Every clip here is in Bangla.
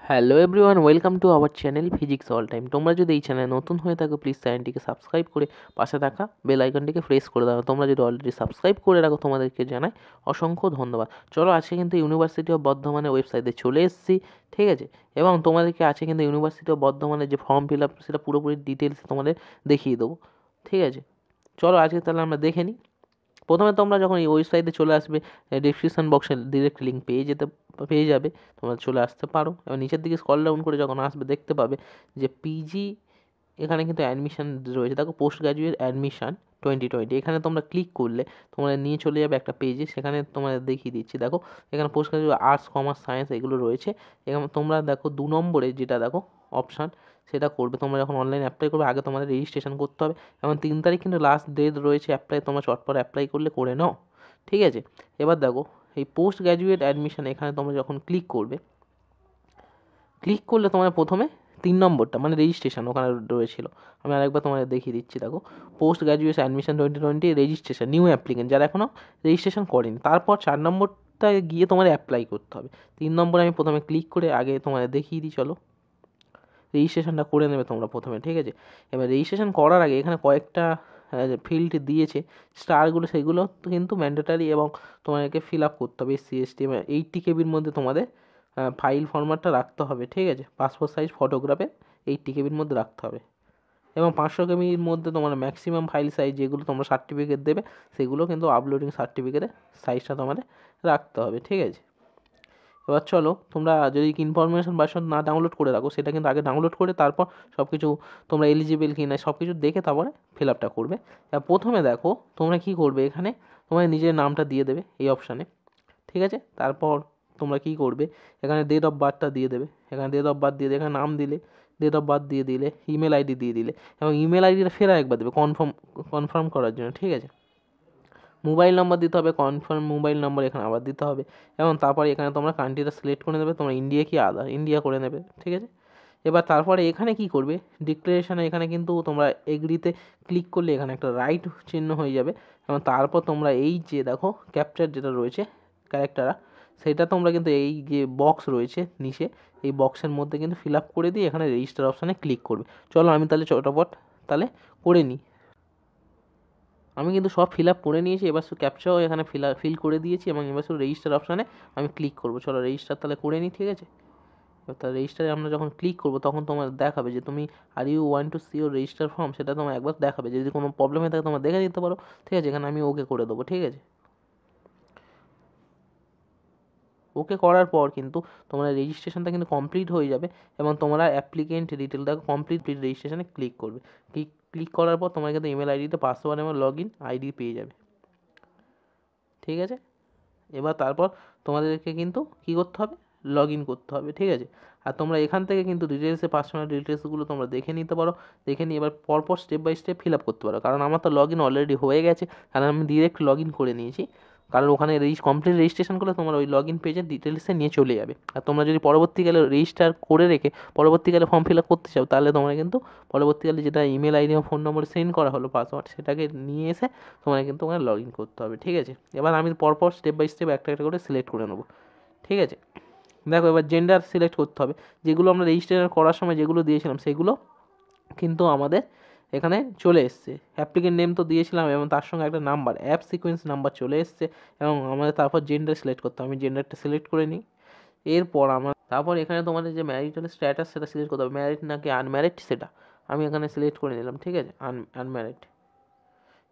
Hello everyone, welcome to our channel physics all time. তোমরা যদি এই চ্যানেলে নতুন হয়ে থাকো, প্লিজ চ্যানেলটিকে সাবস্ক্রাইব করে পাশে থাকা বেল আইকনটিকে প্রেস করে দাও। তোমরা যদি অলরেডি সাবস্ক্রাইব করে রাখো, তোমাদেরকে জানাই অসংখ্য ধন্যবাদ। চলো, আজকে কিন্তু ইউনিভার্সিটি অফ বর্ধমানের ওয়েবসাইটে চলে এসেছি, ঠিক আছে। এবং তোমাদেরকে আছে কিন্তু ইউনিভার্সিটি অফ বর্ধমানের যে ফর্ম ফিল আপ, সেটা পুরোপুরি ডিটেলস তোমাদের দেখিয়ে দেবো, ঠিক আছে। চলো আজকে তাহলে আমরা দেখে নিই। প্রথমে তোমরা যখন এই ওয়েবসাইটে চলে আসবে, ডেসক্রিপশন বক্সে ডিরেক্ট লিঙ্ক পেয়ে যাবে, তোমরা চলে আসতে পারো। এবং নিচের দিকে স্ক্রল ডাউন করে যখন আসবে, দেখতে পাবে যে পিজি এখানে কিন্তু অ্যাডমিশন রয়েছে। দেখো, পোস্ট গ্রাজুয়েট অ্যাডমিশন 2020, এখানে তোমরা ক্লিক করলে তোমরা নিয়ে চলে যাবে একটা পেজে। সেখানে তোমাদের দেখিয়ে দিচ্ছি, দেখো এখানে post graduate arts, commerce, science এগুলো রয়েছে। এখানে তোমরা দেখো 2 নম্বরে যেটা দেখো অপশান, সেটা করবে। তোমরা যখন অনলাইন অ্যাপ্লাই করবে, আগে তোমাদের রেজিস্ট্রেশন করতে হবে। এবং 3 তারিখ কিন্তু লাস্ট ডেট রয়েছে অ্যাপ্লাই, তোমরা চটপট অ্যাপ্লাই করলে করে নাও, ঠিক আছে। এবার দেখো এই পোস্ট গ্র্যাজুয়েট অ্যাডমিশন, এখানে তোমরা যখন ক্লিক করলে তোমার প্রথমে 3 নম্বরটা মানে রেজিস্ট্রেশন ওখানে রয়েছিল। আমি আরেকবার তোমাদের দেখিয়ে দিচ্ছি, দেখো post graduate admission 2020 registration, new applicant, যারা এখনও রেজিস্ট্রেশন করেনি। তারপর 4 নম্বরটা গিয়ে তোমার অ্যাপ্লাই করতে হবে। 3 নম্বরে আমি প্রথমে ক্লিক করে আগে তোমাদের দেখিয়ে দিই, চলো। রেজিস্ট্রেশনটা করে নেবে তোমরা প্রথমে, ঠিক আছে। এবার রেজিস্ট্রেশন করার আগে এখানে কয়েকটা ফিল্ড দিয়েছে স্টারগুলো, সেগুলো কিন্তু ম্যান্ডেটারি এবং তোমাদেরকে ফিল আপ করতে হবে। এসসি এসটি 80 কেবির মধ্যে তোমাদের ফাইল ফরম্যাটটা রাখতে হবে, ঠিক আছে। পাসপোর্ট সাইজ ফটোগ্রাফে 80 কেবির মধ্যে রাখতে হবে। এবং 500 কেবির মধ্যে তোমার ম্যাক্সিমাম ফাইল সাইজ, যেগুলো তোমরা সার্টিফিকেট দেবে, সেগুলো কিন্তু আপলোডিং সার্টিফিকেটের সাইজটা তোমাদের রাখতে হবে, ঠিক আছে। এবার চলো, তোমরা যদি ইনফরমেশন ভার্সন না ডাউনলোড করে রাখো, সেটা কিন্তু আগে ডাউনলোড করে তারপর সব কিছু তোমরা এলিজিবল কি না সব কিছু দেখে তারপরে ফিল আপটা করবে। এবার প্রথমে দেখো তোমরা কি করবে, এখানে তোমার নিজের নামটা দিয়ে দেবে এই অপশানে, ঠিক আছে। তারপর তোমরা কি করবে, এখানে ডেট অফ বার্থটা দিয়ে দেবে। এখানে ডেট অফ বার্থ দিয়ে দিয়ে এখানে নাম দিলে, ডেট অফ বার্থ দিয়ে দিলে, ইমেল আইডি দিয়ে দিলে, এবং ইমেল আইডিটা ফের একবার দেবে কনফার্ম করার জন্য, ঠিক আছে। মোবাইল নাম্বার দিতে হবে, কনফার্ম মোবাইল নাম্বার এখানে আবার দিতে হবে। এবং তারপরে এখানে তোমরা কান্ট্রিটা সিলেক্ট করে নেবে, তোমরা ইন্ডিয়া কি আদার, ইন্ডিয়া করে নেবে, ঠিক আছে। এবার তারপরে এখানে কি করবে, ডিক্লারেশনে এখানে কিন্তু তোমরা এগ্রিতে ক্লিক করলে এখানে একটা রাইট চিহ্ন হয়ে যাবে। এবং তারপর তোমরা এই যে দেখো ক্যাপচার যেটা রয়েছে ক্যারেক্টারটা, সেটা তোমরা কিন্তু এই যে বক্স রয়েছে নিচে, এই বক্সের মধ্যে কিন্তু ফিল আপ করে দিয়ে এখানে রেজিস্টার অপশানে ক্লিক করবে। চলো আমি তাহলে চটপট তাহলে করে নিই। আমি কিন্তু সব ফিল আপ করে নিয়েছি, এবার শুধু ক্যাপচাও এখানে ফিল করে দিয়েছি, এবং এবার শুধু রেজিস্টার অপশানে আমি ক্লিক করবো। চলো রেজিস্টার তাহলে করে নিই, ঠিক আছে। এবার তাহলে রেজিস্টারে আমরা যখন ক্লিক করবো, তখন তোমার দেখাবে যে তুমি are you want to see your register form, সেটা তোমার একবার দেখাবে। যদি কোনো প্রবলেম হয়ে থাকে তোমরা দেখে দিতে পারো, ঠিক আছে। এখানে আমি ওকে করে দেবো, ঠিক আছে। ওকে করার পর কিন্তু তোমরা রেজিস্ট্রেশনটা কিন্তু কমপ্লিট হয়ে যাবে। এবং তোমরা অ্যাপ্লিকেন্ট ডিটেল দেখো কমপ্লিট রেজিস্ট্রেশনে ক্লিক করবে। ক্লিক করার পর তোমরা কিন্তু ইমেল আইডিতে পাসওয়ার্ড এবং লগ ইন আইডি পেয়ে যাবে, ঠিক আছে। এবার তারপর তোমাদেরকে কিন্তু কী করতে হবে, লগ ইন করতে হবে, ঠিক আছে। আর তোমরা এখান থেকে কিন্তু ডিটেলসে পার্সোনাল ডিটেলসগুলো তোমরা দেখে নিতে পারো। দেখে নিয়ে এবার পরপর step by step fill up করতে পারো। কারণ আমার তো লগ ইন অলরেডি হয়ে গেছে, কারণ আমি ডিরেক্ট লগ ইন করে নিয়েছি। কারণ ওখানে কমপ্লিট রেজিস্ট্রেশন করলে তোমার ওই লগ ইন পেজের ডিটেলসে নিয়ে চলে যাবে। আর তোমরা যদি পরবর্তীকালে রেজিস্টার করে রেখে পরবর্তীকালে ফর্ম ফিল আপ করতে চাও, তাহলে তোমরা কিন্তু পরবর্তীকালে যেটা ইমেল আইডি এবং ফোন নম্বরে সেন্ড করা হলো পাসওয়ার্ড, সেটাকে নিয়ে এসে তোমাকে কিন্তু ওখানে লগ ইন করতে হবে, ঠিক আছে। এবার আমি পরপর স্টেপ বাই স্টেপ একটা একটা করে সিলেক্ট করে নেবো, ঠিক আছে। দেখো এবার জেন্ডার সিলেক্ট করতে হবে। যেগুলো আমরা রেজিস্ট্রেশন করার সময় যেগুলো দিয়েছিলাম, সেগুলো কিন্তু আমাদের এখানে চলে এসছে। অ্যাপ্লিকেন্ট নেম তো দিয়েছিলাম, এবং তার সঙ্গে একটা নাম্বার, অ্যাপ সিকোয়েন্স নাম্বার চলে এসছে। এবং আমাদের তারপর জেন্ডার সিলেক্ট করতে হবে। আমি জেন্ডারটা সিলেক্ট করে নিই। এরপর তারপর এখানে তোমাদের যে ম্যারিটাল স্ট্যাটাস, সেটা সিলেক্ট করতে হবে। ম্যারিড নাকি আনম্যারিড, সেটা আমি এখানে সিলেক্ট করে নিলাম, ঠিক আছে, আনম্যারিড।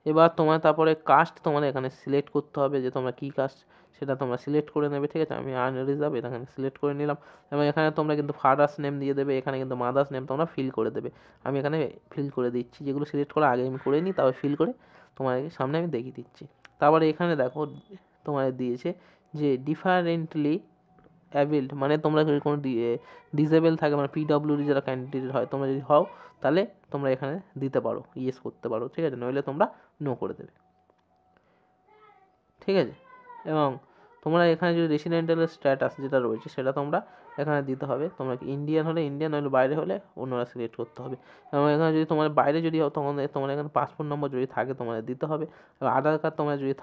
এবার তোমার তারপরে কাস্ট তোমাদের এখানে সিলেক্ট করতে হবে, যে তোমরা কী কাস্ট সেটা তোমরা সিলেক্ট করে নেবে, ঠিক আছে। আমি আনরিজার্ভ এটা এখানে সিলেক্ট করে নিলাম। এবং এখানে তোমরা কিন্তু ফাদার্স নেম দিয়ে দেবে, এখানে কিন্তু মাদার্স নেম তোমরা ফিল করে দেবে। আমি এখানে ফিল করে দিচ্ছি, যেগুলো সিলেক্ট করা আগে আমি করে নিই, তারপর ফিল করে তোমার সামনে আমি দেখিয়ে দিচ্ছি। তারপরে এখানে দেখো তোমার দিয়েছে যে ডিফারেন্টলি অ্যাবিল্ড, মানে তোমরা যদি কোনো ডিসেবল থাকে, মানে পিডব্লিউডি যারা ক্যান্ডিডেট হয়, তোমরা যদি হও, তাহলে তোমরা এখানে দিতে পারো, ইয়েস করতে পারো, ঠিক আছে। নইলে তোমরা নো করে দেবে, ঠিক আছে। এবং তোমরা এখানে যদি রেসিডেন্টাল স্ট্যাটাস যেটা রয়েছে, সেটা তোমরা এখানে দিতে হবে। তোমরা ইন্ডিয়ান হলে ইন্ডিয়ান, নইলে বাইরে হলে অন্যরা সিলেক্ট করতে হবে। এবং এখানে যদি তোমার বাইরে যদি হও তখন তোমার এখানে পাসপোর্ট নম্বর যদি থাকে তোমাদের দিতে হবে। আধার কার্ড তোমার যদি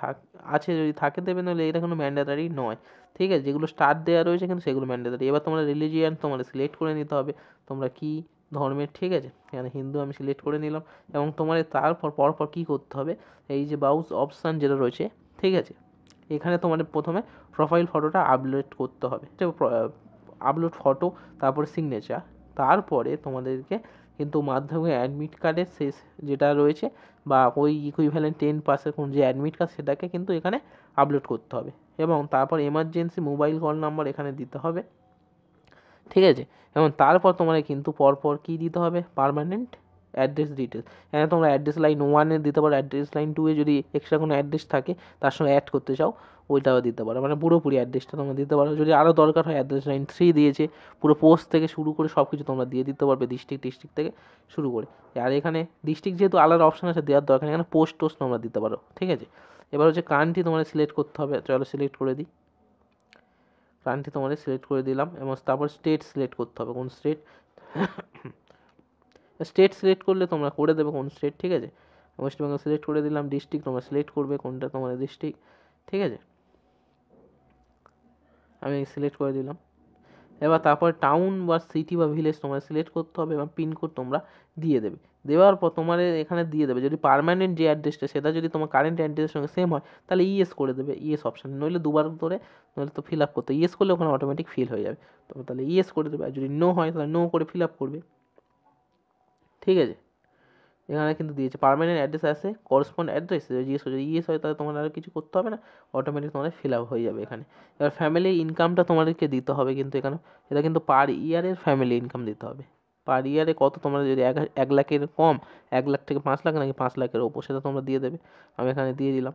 যদি থাকে দেবে, নইলে এটা কোনো ম্যান্ডেটারি নয়। ঠিক আছে, যেগুলো স্টার দেওয়া রয়েছে কিন্তু সেগুলো ম্যান্ডেটারি। এবার তোমরা রিলিজিয়ান তোমাদের সিলেক্ট করে নিতে হবে, তোমরা কি ধর্মের। ঠিক আছে, এখানে হিন্দু আমি সিলেক্ট করে নিলাম। এবং তোমার তারপর পরপর কী করতে হবে, এই যে ব্রাউজ অপশান যেটা রয়েছে, ঠিক আছে, এখানে তোমাদের প্রথমে প্রোফাইল ফটোটা আপলোড করতে হবে। আপলোড ফটো, তারপরে সিগনেচার, তারপরে তোমাদেরকে কিন্তু মাধ্যমিক অ্যাডমিট কার্ডের শেষ যেটা রয়েছে বা ওই ইকুইভ্যালেন্ট 10 পাসের কোন যে অ্যাডমিট কার্ড সেটাকে কিন্তু এখানে আপলোড করতে হবে। এবং তারপর এমার্জেন্সি মোবাইল কল নাম্বার এখানে দিতে হবে। ঠিক আছে, এবং তারপর তোমার কিন্তু পরপর কী দিতে হবে, পার্মানেন্ট অ্যাড্রেস ডিটেলস। এখানে তোমরা অ্যাড্রেস লাইন 1-এ দিতে পারো, অ্যাড্রেস লাইন 2-এ যদি এক্সট্রা কোনো অ্যাড্রেস থাকে তার সঙ্গে অ্যাড করতে চাও ওইটাও দিতে পারো, মানে পুরোপুরি অ্যাড্রেসটা তোমরা দিতে পারো। যদি আরও দরকার হয় অ্যাড্রেস লাইন 3 দিয়েছে, পুরো পোস্ট থেকে শুরু করে সব কিছু তোমরা দিয়ে দিতে পারবে, ডিস্ট্রিক্ট থেকে শুরু করে। আর এখানে ডিস্ট্রিক্ট যেহেতু আলাদা অপশান আছে দেওয়ার দরকার, এখানে পোস্ট তোমরা দিতে পারো। ঠিক আছে, এবার হচ্ছে কান্ট্রি তোমাদের সিলেক্ট করতে হবে। চলো সিলেক্ট করে দিই, কান্ট্রি তোমাদের সিলেক্ট করে দিলাম। এবং তারপর স্টেট সিলেক্ট করতে হবে, কোন স্টেট। স্টেট সিলেক্ট করলে তোমরা করে দেবে কোন স্টেট। ঠিক আছে, ওয়েস্ট বেঙ্গল সিলেক্ট করে দিলাম। ডিস্ট্রিক্ট তোমরা সিলেক্ট করবে কোনটা তোমাদের ডিস্ট্রিক্ট। ঠিক আছে, আমি সিলেক্ট করে দিলাম। এবার তারপর টাউন বা সিটি বা ভিলেজ তোমরা সিলেক্ট করতে হবে এবং পিনকোড তোমরা দিয়ে দেবে। দেওয়ার পর তোমাদের এখানে দিয়ে দেবে, যদি পার্মানেন্ট যে অ্যাড্রেসটা সেটা যদি তোমার কারেন্ট অ্যাড্রেসের সঙ্গে সেম হয় তাহলে ইয়েস করে দেবে, ইয়েস অপশান। নইলে দুবার ধরে নইলে তো ফিল আপ করতে, ইয়েস করলে ওখানে অটোমেটিক ফিল হয়ে যাবে, তবে তাহলে ইয়েস করে দেবে। আর যদি নো হয় তাহলে নো করে ফিল আপ করবে। ঠিক আছে, এখানে কিন্তু দিয়েছে পার্মানেন্ট অ্যাড্রেস আছে, করসপন্ড অ্যাড্রেস জিজ্ঞেস করছে, ইয়েস হয় তাহলে তোমার আর কিছু করতে হবে না, অটোমেটিক তোমাদের ফিল আপ হয়ে যাবে এখানে। এবার ফ্যামিলি ইনকামটা তোমাদেরকে দিতে হবে কিন্তু এখানে, এটা কিন্তু পার ইয়ারের ফ্যামিলি ইনকাম দিতে হবে। পার ইয়ারে কত তোমরা যদি 1 লাখের কম, 1 লাখ থেকে 5 লাখ, নাকি 5 লাখের ওপর, সেটা তোমরা দিয়ে দেবে। আমি এখানে দিয়ে দিলাম।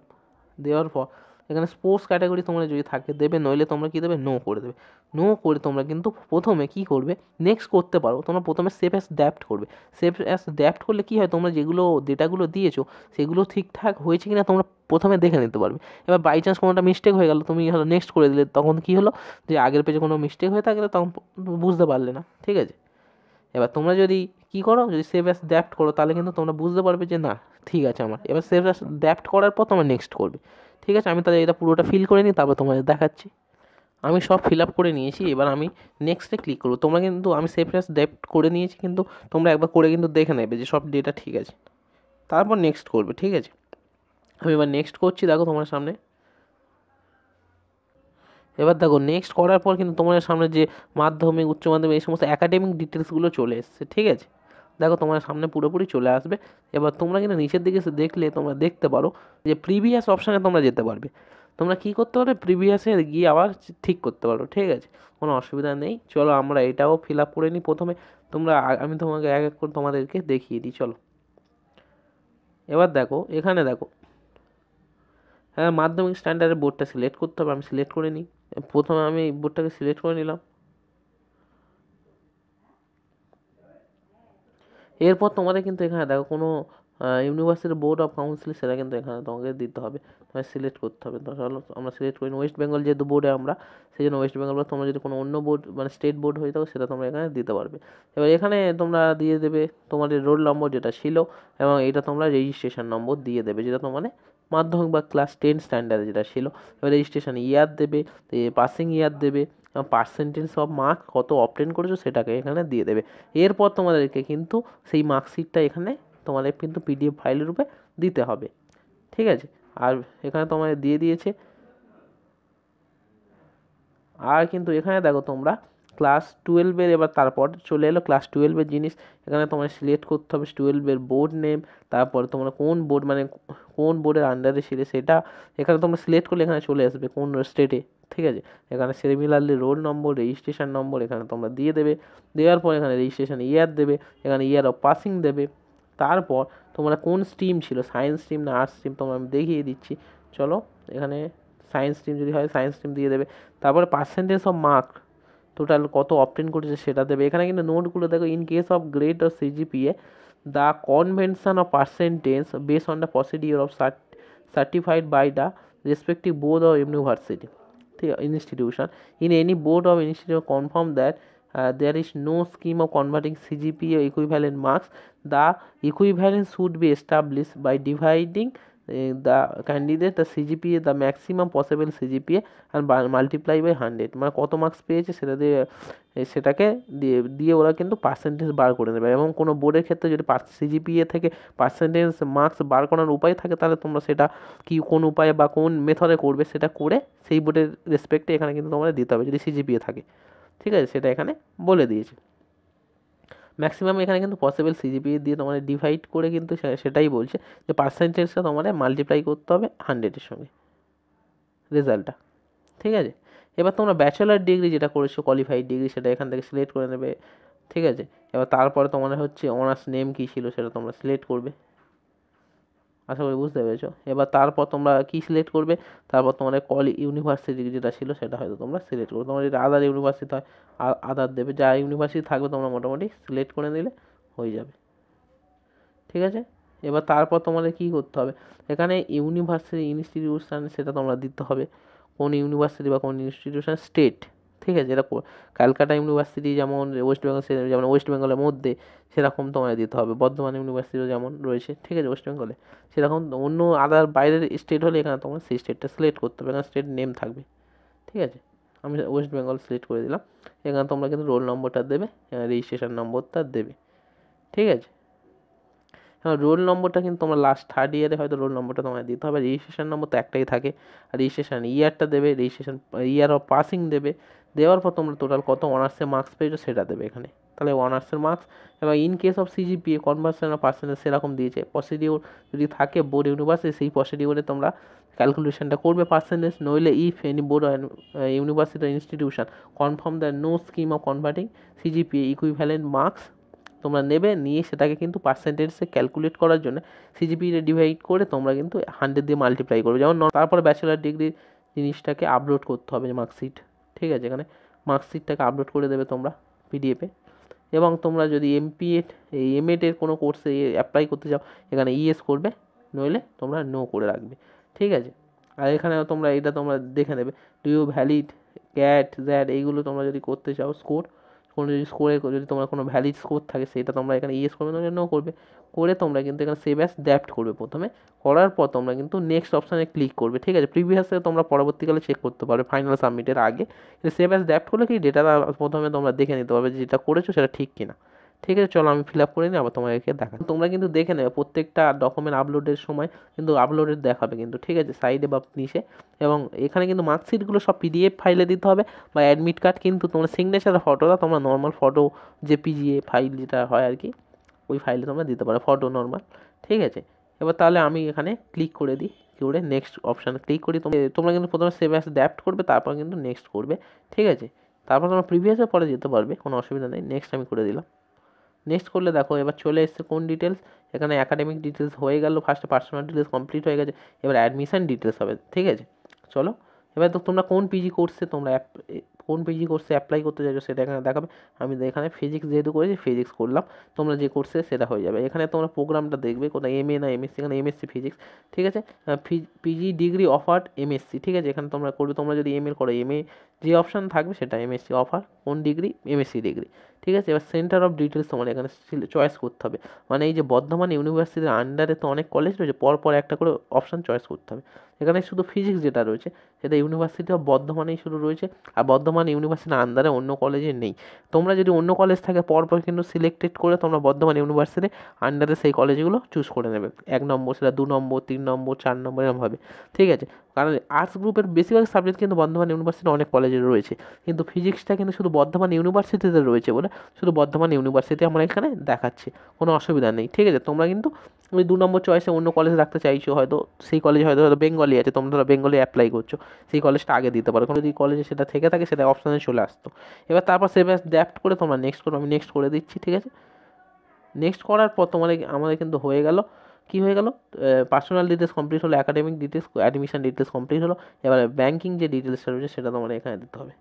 দেওয়ার পর এখানে স্পোর্টস ক্যাটাগরি তোমরা যদি থাকে দেবে, নইলে তোমরা কী দেবে, নো করে দেবে। নো করে তোমরা কিন্তু প্রথমে কী করবে, নেক্সট করতে পারো, তোমরা প্রথমে সেভ অ্যাস ড্যাপ্ট করবে। সেভ অ্যাস ড্যাপ্ট করলে কী হয়, তোমরা যেগুলো ডেটাগুলো দিয়েছো সেগুলো ঠিকঠাক হয়েছে কিনা তোমরা প্রথমে দেখে নিতে পারবে। এবার বাই চান্স কোনোটা মিস্টেক হয়ে গেল, তুমি হলো নেক্সট করে দিলে, তখন কী হলো যে আগের পেজে কোনো মিস্টেক হয়ে থাকলে তখন বুঝতে পারলে না। ঠিক আছে, এবার তোমরা যদি কী করো, যদি সেভ অ্যাস ড্যাপ্ট করো তাহলে কিন্তু তোমরা বুঝতে পারবে যে না ঠিক আছে আমার। এবার সেভ অ্যাস ড্যাপ্ট করার পর তোমরা নেক্সট করবে। ঠিক আছে, আমি তাহলে এটা পুরোটা ফিল করে নিই, তারপর তোমাদের দেখাচ্ছি। আমি সব ফিল আপ করে নিয়েছি, এবার আমি নেক্সটে ক্লিক করবো। তোমরা কিন্তু আমি সেভ অ্যাস ড্যাপ্ট করে নিয়েছি, কিন্তু তোমরা একবার করে কিন্তু দেখে নেবে যে সব ডেটা ঠিক আছে, তারপর নেক্সট করবে। ঠিক আছে, আমি এবার নেক্সট করছি, দেখো তোমার সামনে। এবার দেখো নেক্সট করার পর কিন্তু তোমাদের সামনে যে মাধ্যমিক, উচ্চ মাধ্যমিক এই সমস্ত অ্যাকাডেমিক ডিটেলসগুলো চলে এসছে। ঠিক আছে, দেখো তোমার সামনে পুরোপুরি চলে আসবে। এবার তোমরা কিন্তু নিচের দিকে এসে দেখলে তোমরা দেখতে পারো যে প্রিভিয়াস অপশানে তোমরা যেতে পারবে। তোমরা কী করতে পারবে, প্রিভিয়াসে গিয়ে আবার ঠিক করতে পারো। ঠিক আছে, কোনো অসুবিধা নেই। চলো আমরা এটাও ফিল আপ করে নিই প্রথমে। তোমরা আমি তোমাকে এক এক করে তোমাদেরকে দেখিয়ে দিই, চলো। এবার দেখো এখানে দেখো, হ্যাঁ মাধ্যমিক স্ট্যান্ডার্ডের বোর্ডটা সিলেক্ট করতে হবে, আমি সিলেক্ট করে নিই। প্রথমে আমি বোর্ডটাকে সিলেক্ট করে নিলাম। এরপর তোমাদের কিন্তু এখানে দেখো কোনো ইউনিভার্সিটি বোর্ড অফ কাউন্সিল, সেটা কিন্তু এখানে তোমাকে দিতে হবে, তোমাকে সিলেক্ট করতে হবে। তো চলো আমরা সিলেক্ট করি ওয়েস্ট বেঙ্গল, যেহেতু বোর্ডে আমরা সেই জন্য ওয়েস্ট বেঙ্গল। তোমরা যদি কোনো অন্য বোর্ড মানে স্টেট বোর্ড হয়ে থাকো সেটা তোমরা এখানে দিতে পারবে। এবার এখানে তোমরা দিয়ে দেবে তোমাদের রোল নম্বর যেটা ছিল, এবং এটা তোমরা রেজিস্ট্রেশন নম্বর দিয়ে দেবে যেটা তোমাদের মাধ্যমিক বা ক্লাস 10 স্ট্যান্ডার্ডে যেটা ছিল। এবার রেজিস্ট্রেশন ইয়ার দেবে, পাসিং ইয়ার দেবে, এবং পার্সেন্টেজ অফ মার্ক কত অবটেন করেছো সেটাকে এখানে দিয়ে দেবে। এরপর তোমাদেরকে কিন্তু সেই মার্কশিটটা এখানে তোমাদের কিন্তু পিডিএফ ফাইলের রূপে দিতে হবে। ঠিক আছে, আর এখানে তোমাদের দিয়ে দিয়েছে। আর কিন্তু এখানে দেখো তোমরা ক্লাস 12-এর, এবার তারপর চলে এলো ক্লাস 12-এর জিনিস। এখানে তোমার সিলেক্ট করতে হবে 12-এর বোর্ড নেম, তারপর তোমরা কোন বোর্ড মানে কোন বোর্ডের আন্ডারে ছিলে সেটা এখানে তোমরা সিলেক্ট করলে এখানে চলে আসবে কোন স্টেটে। ঠিক আছে, এখানে similarly roll number, registration number এখানে তোমরা দিয়ে দেবে। দেওয়ার পর এখানে রেজিস্ট্রেশন ইয়ার দেবে, এখানে ইয়ার অফ পাসিং দেবে। তারপর তোমরা কোন স্ট্রিম ছিল, সায়েন্স স্ট্রিম না আর্টস স্ট্রিম, তোমরা আমি দেখিয়ে দিচ্ছি। চলো এখানে সায়েন্স স্ট্রিম যদি হয় সায়েন্স স্ট্রিম দিয়ে দেবে। তারপরে পার্সেন্টেজ অফ মার্ক টোটাল কত অবটেন করেছে সেটা দেবে। এখানে কিন্তু নোটগুলো দেখো, in case of grade or CGPA the convention of percentage base on the procedure of certified by the respective board or university. institution in any board of institution confirm that there is no scheme of converting CGPA equivalent marks. The equivalence should be established by dividing the candidate the CGPA, the maximum possible CGPA, and multiply by 100, মানে কত মার্কস পেয়েছে সেটা দিয়ে সেটাকে দিয়ে ওরা কিন্তু পার্সেন্টেজ বার করে নেবে। এবং কোনো বোর্ডের ক্ষেত্রে যদি CGPA থেকে পার্সেন্টেজ মার্কস বার করার উপায় থাকে তাহলে তোমরা সেটা কি কোন উপায়ে বা কোন মেথডে করবে সেটা করে সেই বোর্ডের রেসপেক্টে এখানে কিন্তু তোমরা দিতে হবে যদি CGPA থাকে, ঠিক আছে, সেটা এখানে বলে দিয়েছে। ম্যাক্সিমাম এখানে কিন্তু পসিবল CGPA দিয়ে তোমাদের ডিভাইড করে কিন্তু সেটাই বলছে যে পার্সেন্টেজটা তোমাদের মাল্টিপ্লাই করতে হবে 100-এর সঙ্গে রেজাল্টটা, ঠিক আছে। এবার তোমরা ব্যাচেলার ডিগ্রি যেটা করেছো কোয়ালিফাইড ডিগ্রি সেটা এখান থেকে সিলেক্ট করে নেবে, ঠিক আছে। এবার তারপরে তোমার হচ্ছে অনার্স নেম কী ছিল সেটা তোমরা সিলেক্ট করবে, আশা করি বুঝতে পেরেছো। এবার তারপর তোমরা কী সিলেক্ট করবে, তারপর তোমাদের ইউনিভার্সিটি যেটা ছিল সেটা হয়তো তোমরা সিলেক্ট করবে। তোমার যদি আদার ইউনিভার্সিটি হয় আদার দেবে, যা ইউনিভার্সিটি থাকবে তোমরা মোটামুটি সিলেক্ট করে নিলে হয়ে যাবে, ঠিক আছে। এবার তারপর তোমাদের কী করতে হবে, এখানে ইউনিভার্সিটি ইনস্টিটিউশন সেটা তোমরা দিতে হবে, কোন ইউনিভার্সিটি বা কোন ইনস্টিটিউশন স্টেট, ঠিক আছে। এটা ক্যালকাটা ইউনিভার্সিটি যেমন ওয়েস্ট বেঙ্গল, যেমন ওয়েস্ট বেঙ্গলের মধ্যে সেরকম তোমায় দিতে হবে। বর্ধমান ইউনিভার্সিটিও যেমন রয়েছে, ঠিক আছে, ওয়েস্ট বেঙ্গলে, সেরকম অন্য আদার বাইরের স্টেট হলে এখানে তোমার সেই স্টেটটা সিলেক্ট করতে হবে, এখানে স্টেট নেম থাকবে, ঠিক আছে। আমি ওয়েস্ট বেঙ্গল সিলেক্ট করে দিলাম। এখানে তোমরা কিন্তু রোল নম্বরটা দেবে, রেজিস্ট্রেশন নম্বরটা দেবে, ঠিক আছে। হ্যাঁ, রোল নম্বরটা কিন্তু তোমরা লাস্ট থার্ড ইয়ারে হয়তো রোল নম্বরটা তোমায় দিতে হবে। রেজিস্ট্রেশন নম্বর তো একটাই থাকে, আর রেজিস্ট্রেশন ইয়ারটা দেবে, রেজিস্ট্রেশন ইয়ার অফ পাসিং দেবে। দেওয়ার পর তোমরা টোটাল কত অনার্সে মার্কস পেয়েছো সেটা দেবে এখানে, তাহলে অনার্সের মার্কস। এবং in case of CGPA conversion of percentage সেরকম দিয়েছে, প্রসিডিওর যদি থাকে বোর্ড ইউনিভার্সিটি সেই প্রসিডিওরে তোমরা ক্যালকুলেশনটা করবে পার্সেন্টেজ। নইলে if any board university institution confirm the no scheme of converting CGPA equivalent marks, তোমরা নেবে, নিয়ে সেটাকে কিন্তু পার্সেন্টেজে ক্যালকুলেট করার জন্য CGPA ডিভাইড করে তোমরা কিন্তু 100 দিয়ে মাল্টিপ্লাই করবে। যেমন তারপরে ব্যাচেলার ডিগ্রি জিনিসটাকে আপলোড করতে হবে মার্কশিট, ঠিক আছে। এখানে মার্কশিটটাকে আপলোড করে দেবে তোমরা PDF-এ। এবং তোমরা যদি MA এর কোনো কোর্সে অ্যাপ্লাই করতে চাও এখানে ইয়েস করবে, নইলে তোমরা নো করে রাখবে, ঠিক আছে। আর এখানে তোমরা এটা তোমরা দেখে নেবে do you valid cat zed এইগুলো তোমরা যদি করতে চাও স্কোর, কোনো যদি স্কোরে যদি তোমার কোনো ভ্যালিড স্কোর থাকে সেটা তোমরা এখানে ইয়েস করবে, নইলে নো করবে। করে তোমরা কিন্তু এখানে সেভ অ্যাজ ড্যাপ্ট করবে প্রথমে, করার পর তোমরা কিন্তু নেক্সট অপশানে ক্লিক করবে, ঠিক আছে। প্রিভিয়াসে তোমরা পরবর্তীকালে চেক করতে পারবে ফাইনাল সাবমিটের আগে, কিন্তু সেভ অ্যাজ ড্যাপ্ট করলে কি ডেটাটা প্রথমে তোমরা দেখে নিতে পারবে যে যেটা করেছো সেটা ঠিক কিনা, ঠিক আছে। চলো আমি ফিল আপ করে নিই, আবার তোমাদেরকে দেখা। তোমরা কিন্তু দেখে নেবে প্রত্যেকটা ডকুমেন্ট আপলোডের সময় কিন্তু আপলোডের দেখাবে কিন্তু, ঠিক আছে, সাইডে বা নিচে। এবং এখানে কিন্তু মার্কশিটগুলো সব PDF ফাইলে দিতে হবে, বা অ্যাডমিট কার্ড কিন্তু তোমরা সিগনেচার ফটোটা তোমরা নর্মাল ফটো যে PGA ফাইল যেটা হয় আর কি ওই ফাইলে তোমরা দিতে পারো ফটো নর্মাল, ঠিক আছে। এবার তাহলে আমি এখানে ক্লিক করে দিই, করে নেক্সট অপশানে ক্লিক করি। তোমরা কিন্তু প্রথমে সেভ অ্যাজ ড্যাপ্ট করবে, তারপর কিন্তু নেক্সট করবে, ঠিক আছে। তারপর তোমরা প্রিভিয়াসে পরে যেতে পারবে, কোনো অসুবিধা নেই। নেক্সট আমি করে দিলাম। নেক্সট করলে দেখো এবার চলে এসছে কোন ডিটেলস, এখানে একাডেমিক ডিটেলস হয়ে গেল, ফার্স্টে পার্সোনাল ডিটেলস কমপ্লিট হয়ে গেছে, এবার অ্যাডমিশন ডিটেলস হবে, ঠিক আছে। চলো এবার তো তোমরা কোন PG কোর্সে কোন PG কোর্সে অ্যাপ্লাই করতে চাইছো সেটা এখানে দেখাবে। আমি এখানে ফিজিক্স যেহেতু করেছি ফিজিক্স করলাম, তোমরা যে কোর্সে সেটা হয়ে যাবে। এখানে তোমরা প্রোগ্রামটা দেখবে কোথায় MA না MSc, এখানে MSc ফিজিক্স, ঠিক আছে। PG ডিগ্রি অফার্ড MSc, ঠিক আছে। এখানে তোমরা করবে, তোমরা যদি MA করো MA যে অপশান থাকবে সেটা MSc অফার কোন ডিগ্রি MSc ডিগ্রি, ঠিক আছে। এবার সেন্টার অফ ডিটেলস তোমার এখানে চয়েস করতে হবে, মানে এই যে বর্ধমান ইউনিভার্সিটির আন্ডারে তো অনেক কলেজ রয়েছে, পরপর একটা করে অপশান চয়েস করতে হবে। এখানে শুধু ফিজিক্স যেটা রয়েছে সেটা ইউনিভার্সিটি অফ বর্ধমানেই শুরু রয়েছে, আর বর্ধমান ইউনিভার্সিটির আন্ডারে অন্য কলেজে নেই। তোমরা যদি অন্য কলেজ থাকে পরপর কিন্তু সিলেক্টেড করে তোমরা বর্ধমান ইউনিভার্সিটির আন্ডারে সেই কলেজগুলো চুজ করে নেবে, 1 নম্বর, সেটা 2 নম্বর, 3 নম্বর, 4 নম্বর এরকম হবে, ঠিক আছে। কারণ আর্টস গ্রুপের বেশিরভাগ সাবজেক্ট কিন্তু বর্ধমান ইউনিভার্সিটি অনেক কলেজে রয়েছে, কিন্তু ফিজিক্সটা কিন্তু শুধু বর্ধমান ইউনিভার্সিটিতে রয়েছে বলে শুধু বর্ধমান ইউনিভার্সিটি আমরা এখানে দেখাচ্ছি, কোনো অসুবিধা নেই, ঠিক আছে। তোমরা কিন্তু ওই 2 নম্বর চয়েসে অন্য কলেজ রাখতে চাইছো, হয়তো সেই কলেজ হয়তো বেঙ্গলি আছে, তোমরা ধরো বেঙ্গলি অ্যাপ্লাই করছো, সেই কলেজটা আগে দিতে পারো, কোনো যদি কলেজে সেটা থেকে থাকে সেটা অপশানে চলে আসতো। এবার তারপর সেভ অ্যাজ ড্যাপ্ট করে তোমরা নেক্সট করো, আমি নেক্সট করে দিচ্ছি, ঠিক আছে। নেক্সট করার পর আমাদের কিন্তু হয়ে গেল, কি হয়ে গেল, পার্সোনাল ডিটেলস কমপ্লিট হলো, academic details, admission details complete হলো। এবারে ব্যাঙ্কিং যে ডিটেলসটা রয়েছে সেটা তোমরা এখানে দিতে হবে,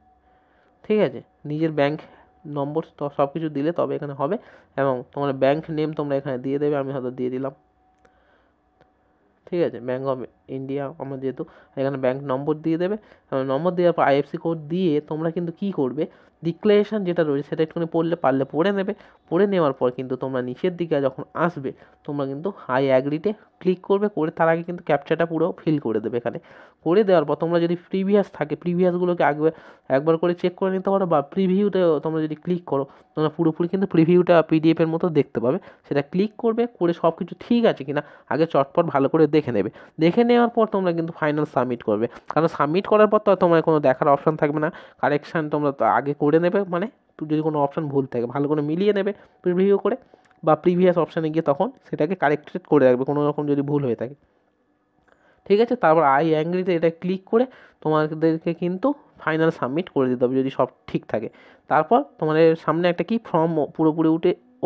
ঠিক আছে। নিজের ব্যাঙ্ক নম্বর তো সব কিছু দিলে তবে এখানে হবে, এবং তোমার ব্যাঙ্ক নেম তোমরা এখানে দিয়ে দেবে, আমি হয়তো দিয়ে দিলাম, ঠিক আছে, ব্যাঙ্ক অফ ইন্ডিয়া আমার যেহেতু, এখানে ব্যাংক নম্বর দিয়ে দেবে, নম্বর দেওয়ার পর আইএফসি কোড দিয়ে তোমরা কিন্তু কী করবে, ডিক্লারেশন যেটা রয়েছে সেটা একটুখানি পারলে পড়ে নেবে। পড়ে নেওয়ার পর কিন্তু তোমরা নিচের দিকে যখন আসবে তোমরা কিন্তু আই অ্যাগ্রিতে ক্লিক করবে, করে তার আগে কিন্তু ক্যাপচাটা পুরো ফিল করে দেবে এখানে। করে দেওয়ার পর তোমরা যদি প্রিভিয়াস থাকে প্রিভিয়াসগুলোকে একবার করে চেক করে নিতে পারো, বা প্রিভিউতে তোমরা যদি ক্লিক করো তোমরা পুরোপুরি কিন্তু প্রিভিউটা পিডিএফের মতো দেখতে পাবে। সেটা ক্লিক করবে, করে সব কিছু ঠিক আছে কিনা আগে চটপট ভালো করে দেখে নেবে। দেখে নেওয়ার পর তোমরা কিন্তু ফাইনাল সাবমিট করবে, কারণ সাবমিট করার পর তো আর তোমার কোনো দেখার অপশন থাকবে না। কারেকশান তোমরা তো আগে করে নেবে, মানে যদি কোনো অপশান ভুল থাকে ভালো করে মিলিয়ে নেবে প্রিভিউ করে, বা প্রিভিয়াস অপশানে গিয়ে তখন সেটাকে কারেক্টেড করে রাখবে কোনো রকম যদি ভুল হয়ে থাকে। ঠিক আছে, তারপর আই অ্যাগ্রিতে এটা ক্লিক করে তোমাদেরকে কিন্তু ফাইনাল সাবমিট করে দিতে হবে যদি সব ঠিক থাকে। তারপর তোমাদের সামনে একটা কি ফর্ম পুরোপুরি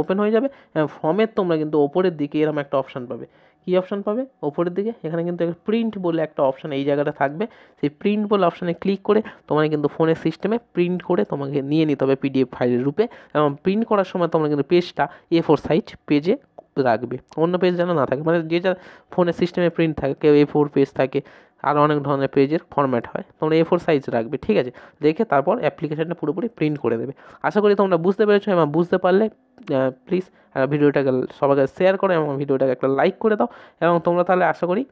ওপেন হয়ে যাবে, এবং ফর্মের তোমরা কিন্তু ওপরের দিকে এরকম একটা অপশান পাবে। কী অপশান পাবে ওপরের দিকে, এখানে কিন্তু প্রিন্ট বলে একটা অপশান এই জায়গাটা থাকবে। সেই প্রিন্ট বলে অপশানে ক্লিক করে তোমাকে কিন্তু ফোনের সিস্টেমে প্রিন্ট করে তোমাকে নিয়ে নিতে হবে পিডিএফ ফাইলের রূপে, এবং প্রিন্ট করার সময় তোমরা কিন্তু পেজটা A4 সাইজ পেজে রাখবে, অন্য পেজ যেন না থাকে, মানে যেটা ফোনের সিস্টেমে প্রিন্ট থাকে, কেউ A4 পেজ থাকে, আরও অনেক ধরনের পেজের ফরম্যাট হয়, তোমরা A4 সাইজ রাখবে। ঠিক আছে, রেখে তারপর অ্যাপ্লিকেশানটা পুরোপুরি প্রিন্ট করে দেবে। আশা করি তোমরা বুঝতে পেরেছো, এবং বুঝতে পারলে প্লিজ ভিডিওটাকে সবাইকে শেয়ার করো এবং ভিডিওটাকে একটা লাইক করে দাও। এবং তোমরা তাহলে আশা করি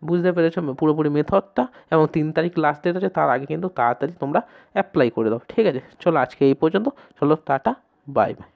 বুঝতে পেরেছো পুরোপুরি মেথডটা, এবং 3 তারিখ লাস্ট ডেট আছে, তার আগে কিন্তু তাড়াতাড়ি তোমরা অ্যাপ্লাই করে দাও। ঠিক আছে, চলো আজকে এই পর্যন্ত, চলো টাটা, বাই বাই।